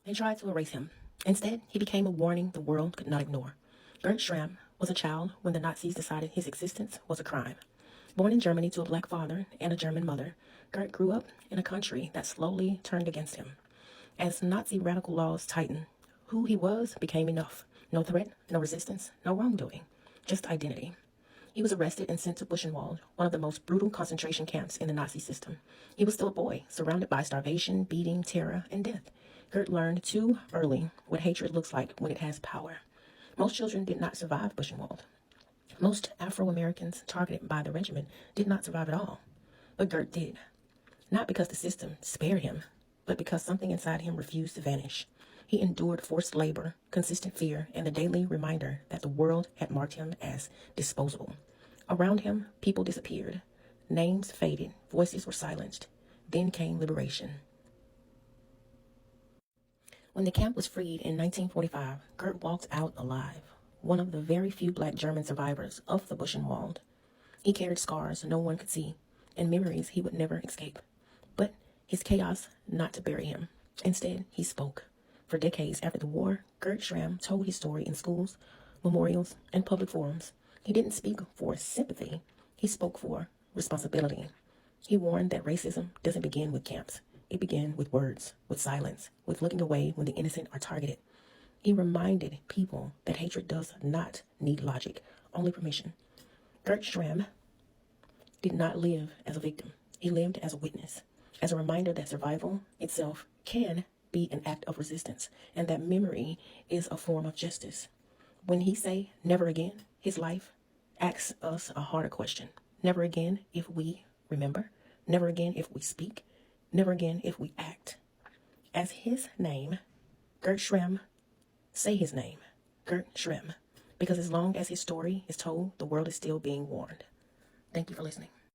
They tried to erase him. Instead, he became a warning the world could not ignore. Gerd Schramm was a child when the Nazis decided his existence was a crime. Born in Germany to a black father and a German mother, Gerd grew up in a country that slowly turned against him. As Nazi radical laws tightened, who he was became enough. No threat, no resistance, no wrongdoing, just identity. He was arrested and sent to Buchenwald, one of the most brutal concentration camps in the Nazi system. He was still a boy, surrounded by starvation, beating, terror, and death. Gerd learned too early what hatred looks like when it has power. Most children did not survive Buchenwald. Most Afro-Americans targeted by the regiment did not survive at all. But Gerd did. Not because the system spared him, but because something inside him refused to vanish. He endured forced labor, consistent fear, and the daily reminder that the world had marked him as disposable. Around him, people disappeared. Names faded. Voices were silenced. Then came liberation. When the camp was freed in 1945, Gerd walked out alive, one of the very few black German survivors of the Buchenwald. He carried scars no one could see, and memories he would never escape. But his chaos not to bury him. Instead, he spoke. For decades after the war, Gerd Schramm told his story in schools, memorials, and public forums. He didn't speak for sympathy. He spoke for responsibility. He warned that racism doesn't begin with camps. It began with words, with silence, with looking away when the innocent are targeted. He reminded people that hatred does not need logic, only permission. Gerd Schramm did not live as a victim. He lived as a witness, as a reminder that survival itself can be an act of resistance, and that memory is a form of justice. When he say never again, his life asks us a harder question. Never again if we remember, never again if we speak, never again if we act. As his name, Gerd Schramm, say his name, Gerd Schramm, because as long as his story is told, the world is still being warned. Thank you for listening.